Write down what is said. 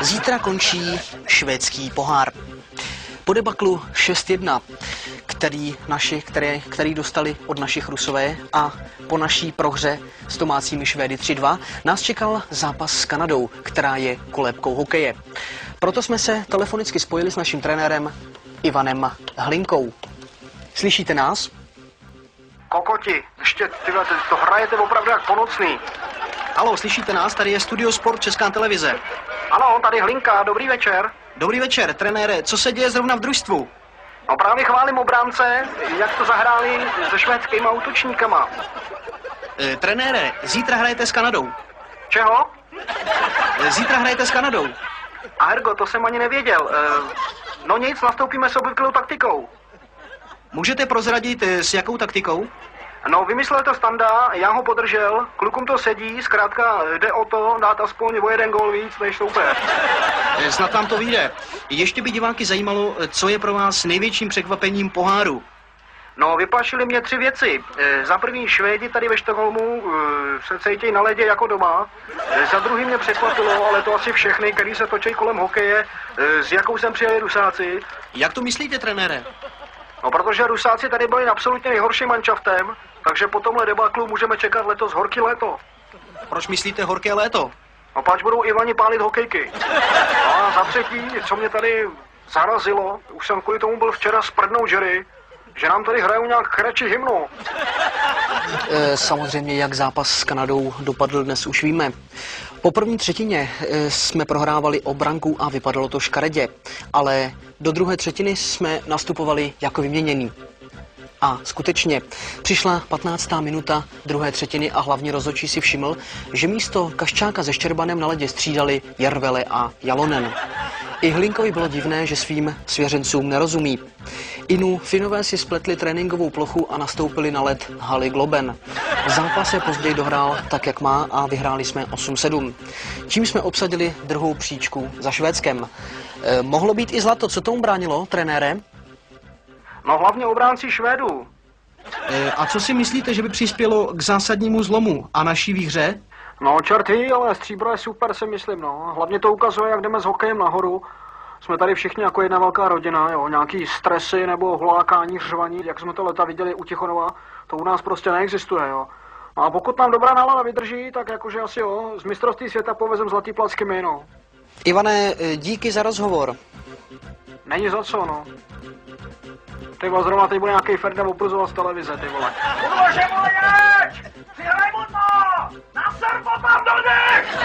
Zítra končí švédský pohár. Po debaklu 6-1, který dostali od našich Rusové, a po naší prohře s domácími Švédy 3-2 nás čekal zápas s Kanadou, která je kolébkou hokeje. Proto jsme se telefonicky spojili s naším trenérem Ivanem Hlinkou. Slyšíte nás? Kokoti, ještě tyhle, to hrajete opravdu jak po nocný. Haló, slyšíte nás? Tady je Studio Sport, Česká televize. Ano, tady Hlinka, dobrý večer. Dobrý večer, trenére, co se děje zrovna v družstvu? No právě chválím obránce, jak to zahráli se švédskýma útočníkama. Trenére, zítra hrajete s Kanadou. Čeho? Zítra hrajete s Kanadou. A ergo, to jsem ani nevěděl. No nic, nastoupíme s obvyklou taktikou. Můžete prozradit, s jakou taktikou? No, vymyslel to Standa, já ho podržel, klukům to sedí, zkrátka jde o to dát aspoň o jeden gól víc než soupeř. Snad vám to vyjde. Ještě by diváky zajímalo, co je pro vás největším překvapením poháru. No, vyplašily mě 3 věci. Za první, Švédi tady ve Stockholmu se cítí na ledě jako doma. Za druhý mě překvapilo, ale to asi všechny, který se točí kolem hokeje, s jakou sem přijeli Rusáci. Jak to myslíte, trenére? No, protože Rusáci tady byli absolutně nejhorším manšaftem, takže po tomhle debaklu můžeme čekat letos horký léto. Proč myslíte horké léto? No, pač budou Ivani pálit hokejky. A za třetí, co mě tady zarazilo, už jsem kvůli tomu byl včera s prdnou Jerry, že nám tady hrajou nějak kračí hymnu. Samozřejmě, jak zápas s Kanadou dopadl, dnes už víme. Po první třetině jsme prohrávali o branku a vypadalo to škaredě, ale do druhé třetiny jsme nastupovali jako vyměnění. A skutečně přišla 15. minuta druhé třetiny a hlavně rozhodčí si všiml, že místo Kaščáka se Štěrbanem na ledě střídali Järvele a Jalonen. I Hlinkovi bylo divné, že svým svěřencům nerozumí. Inu Finové si spletli tréninkovou plochu a nastoupili na led haly Globen. Zápas se později dohrál tak, jak má, a vyhráli jsme 8-7. Tím jsme obsadili druhou příčku za Švédskem. Mohlo být i zlato, co tomu bránilo, trenére? No hlavně obránci Švédů. A co si myslíte, že by přispělo k zásadnímu zlomu a naší výhře? No čert ví, ale stříbro je super, si myslím, no. Hlavně to ukazuje, jak jdeme s hokejem nahoru. Jsme tady všichni jako jedna velká rodina, jo. Nějaký stresy nebo hulákání, řvaní, jak jsme to leta viděli u Tichonova, to u nás prostě neexistuje, jo. A pokud nám dobrá nálada vydrží, tak jakože asi jo, z mistrovství světa povezem zlatý placky my, no. Ivane, díky za rozhovor. Není za co, no. Ty vole, zrovna tady bude nějaký Ferda opruzovat z televize, ty vole. Kurva, že vole, jeď! Přihraj mu to! Naser potom do nich!